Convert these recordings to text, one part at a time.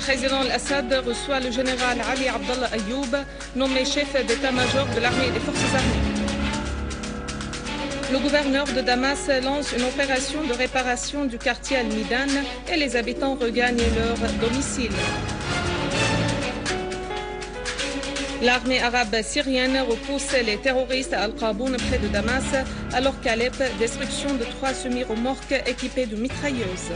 président Al-Assad reçoit le général Ali Abdallah Ayoub, nommé chef d'état-major de l'armée et des forces armées. Le gouverneur de Damas lance une opération de réparation du quartier Al-Midan et les habitants regagnent leur domicile. L'armée arabe syrienne repousse les terroristes à Al-Qaboun près de Damas, alors qu'Alep, destruction de 3 semi-remorques équipées de mitrailleuses.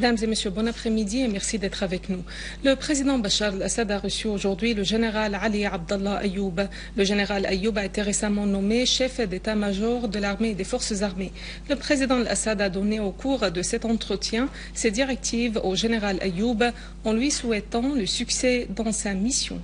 Mesdames et messieurs, bon après-midi et merci d'être avec nous. Le président Bachar al-Assad a reçu aujourd'hui le général Ali Abdallah Ayoub. Le général Ayoub a été récemment nommé chef d'état-major de l'armée et des forces armées. Le président al-Assad a donné au cours de cet entretien ses directives au général Ayoub en lui souhaitant le succès dans sa mission.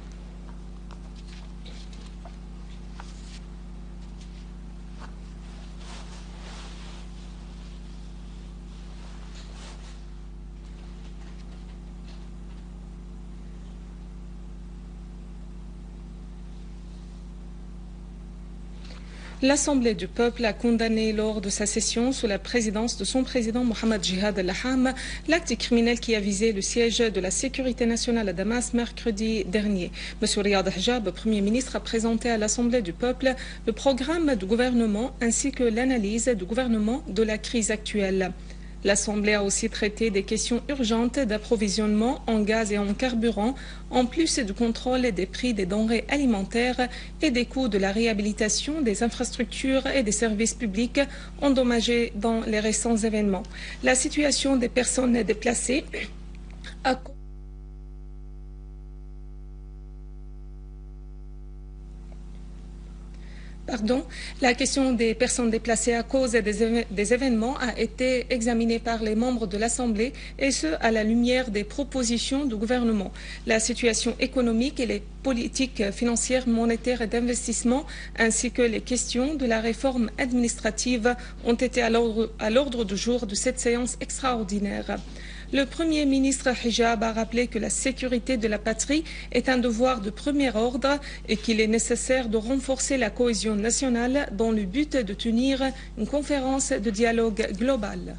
L'Assemblée du peuple a condamné lors de sa session sous la présidence de son président Mohamed Jihad al-Laham l'acte criminel qui a visé le siège de la sécurité nationale à Damas mercredi dernier. M. Riyad Hajab, Premier ministre, a présenté à l'Assemblée du peuple le programme du gouvernement ainsi que l'analyse du gouvernement de la crise actuelle. L'Assemblée a aussi traité des questions urgentes d'approvisionnement en gaz et en carburant, en plus du contrôle des prix des denrées alimentaires et des coûts de la réhabilitation des infrastructures et des services publics endommagés dans les récents événements. La situation des personnes déplacées a La question des personnes déplacées à cause des événements a été examinée par les membres de l'Assemblée et ce, à la lumière des propositions du gouvernement. La situation économique et les politiques financières, monétaires et d'investissement, ainsi que les questions de la réforme administrative ont été à l'ordre du jour de cette séance extraordinaire. Le Premier ministre Hijab a rappelé que la sécurité de la patrie est un devoir de premier ordre et qu'il est nécessaire de renforcer la cohésion nationale dans le but de tenir une conférence de dialogue global.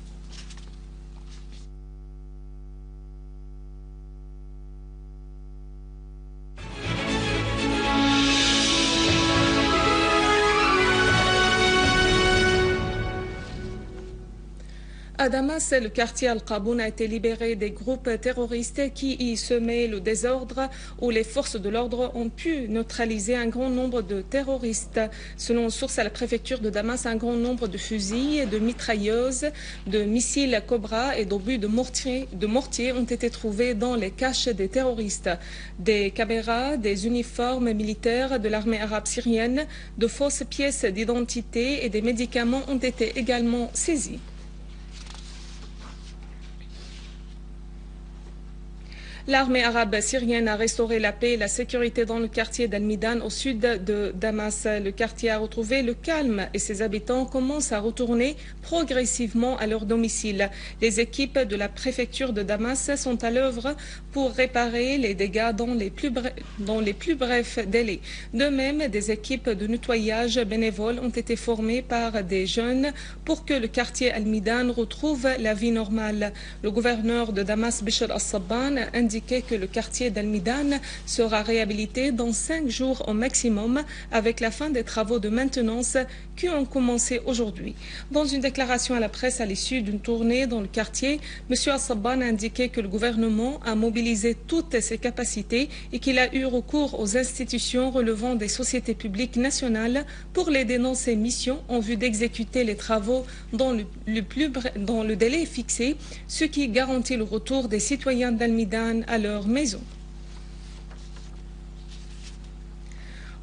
À Damas, le quartier Al-Qaboun a été libéré des groupes terroristes qui y semaient le désordre, où les forces de l'ordre ont pu neutraliser un grand nombre de terroristes. Selon sources à la préfecture de Damas, un grand nombre de fusils, de mitrailleuses, de missiles Cobra et d'obus de mortier ont été trouvés dans les caches des terroristes. Des caméras, des uniformes militaires de l'armée arabe syrienne, de fausses pièces d'identité et des médicaments ont été également saisis. L'armée arabe syrienne a restauré la paix et la sécurité dans le quartier d'Al-Midan au sud de Damas. Le quartier a retrouvé le calme et ses habitants commencent à retourner progressivement à leur domicile. Les équipes de la préfecture de Damas sont à l'œuvre pour réparer les dégâts dans les plus brefs délais. De même, des équipes de nettoyage bénévoles ont été formées par des jeunes pour que le quartier Al-Midan retrouve la vie normale. Le gouverneur de Damas, Bishr al-Sabban, indiqué que le quartier d'Al-Midan sera réhabilité dans 5 jours au maximum avec la fin des travaux de maintenance qui ont commencé aujourd'hui. Dans une déclaration à la presse à l'issue d'une tournée dans le quartier, M. Al-Sabban a indiqué que le gouvernement a mobilisé toutes ses capacités et qu'il a eu recours aux institutions relevant des sociétés publiques nationales pour l'aider dans ses missions en vue d'exécuter les travaux dans le délai fixé, ce qui garantit le retour des citoyens d'Al-Midan à leur maison.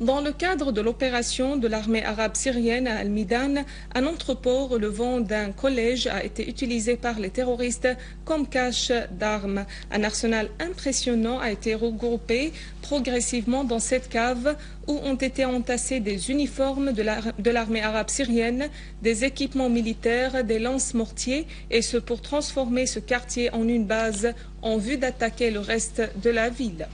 Dans le cadre de l'opération de l'armée arabe syrienne à Al-Midan, un entrepôt relevant d'un collège a été utilisé par les terroristes comme cache d'armes. Un arsenal impressionnant a été regroupé progressivement dans cette cave où ont été entassés des uniformes de l'armée arabe syrienne, des équipements militaires, des lance-mortiers, et ce pour transformer ce quartier en une base en vue d'attaquer le reste de la ville.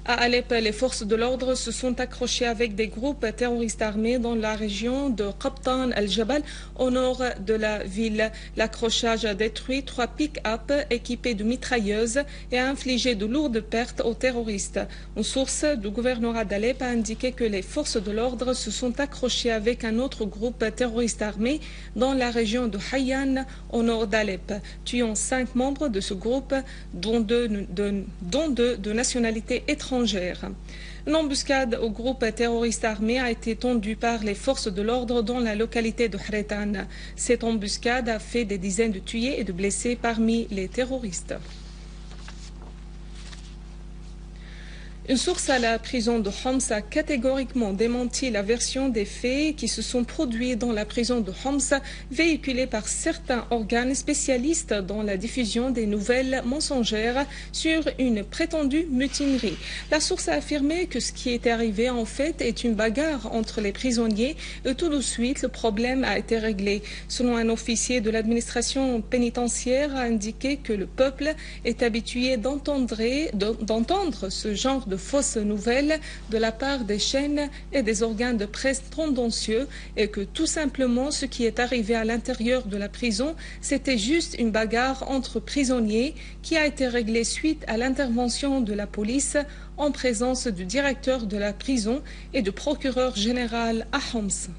À Alep, les forces de l'ordre se sont accrochées avec des groupes terroristes armés dans la région de Qabtan al-Jabal, au nord de la ville. L'accrochage a détruit 3 pick-up équipés de mitrailleuses et a infligé de lourdes pertes aux terroristes. Une source du gouvernorat d'Alep a indiqué que les forces de l'ordre se sont accrochées avec un autre groupe terroriste armé dans la région de Hayyan, au nord d'Alep, tuant 5 membres de ce groupe, dont deux de nationalité étrangère. Une embuscade au groupe terroriste armé a été tendue par les forces de l'ordre dans la localité de Hretan. Cette embuscade a fait des dizaines de tués et de blessés parmi les terroristes. Une source à la prison de Homs a catégoriquement démenti la version des faits qui se sont produits dans la prison de Homs, véhiculée par certains organes spécialistes dans la diffusion des nouvelles mensongères sur une prétendue mutinerie. La source a affirmé que ce qui est arrivé en fait est une bagarre entre les prisonniers et tout de suite le problème a été réglé. Selon un officier de l'administration pénitentiaire, a indiqué que le peuple est habitué d'entendre ce genre de fausses nouvelles de la part des chaînes et des organes de presse tendancieux et que tout simplement ce qui est arrivé à l'intérieur de la prison, c'était juste une bagarre entre prisonniers qui a été réglée suite à l'intervention de la police en présence du directeur de la prison et du procureur général à Homs.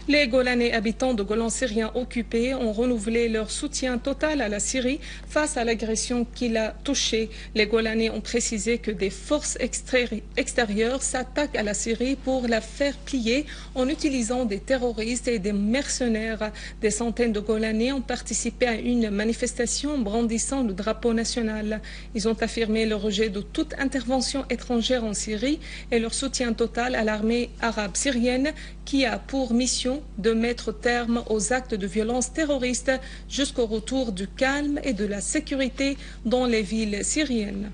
Les Golanais habitants de Golan syriens occupés ont renouvelé leur soutien total à la Syrie face à l'agression qui l'a touchée. Les Golanais ont précisé que des forces extérieures s'attaquent à la Syrie pour la faire plier en utilisant des terroristes et des mercenaires. Des centaines de Golanais ont participé à une manifestation brandissant le drapeau national. Ils ont affirmé le rejet de toute intervention étrangère en Syrie et leur soutien total à l'armée arabe syrienne qui a pour mission de mettre terme aux actes de violence terroristes jusqu'au retour du calme et de la sécurité dans les villes syriennes.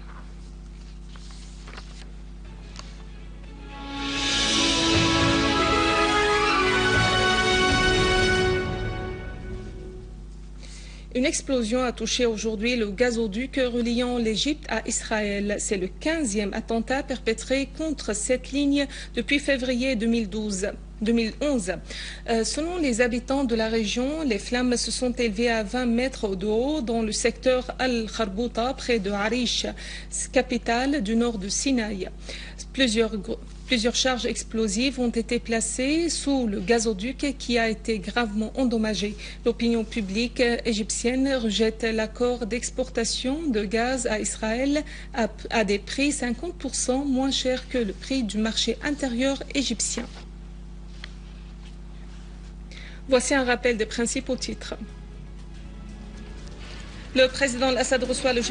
Une explosion a touché aujourd'hui le gazoduc reliant l'Égypte à Israël. C'est le 15e attentat perpétré contre cette ligne depuis février 2011. Selon les habitants de la région, les flammes se sont élevées à 20 mètres de haut dans le secteur Al-Kharbouta, près de Arish, capitale du nord de Sinaï. Plusieurs charges explosives ont été placées sous le gazoduc qui a été gravement endommagé. L'opinion publique égyptienne rejette l'accord d'exportation de gaz à Israël à des prix 50% moins chers que le prix du marché intérieur égyptien. Voici un rappel des principaux titres. Le président Al-Assad reçoit le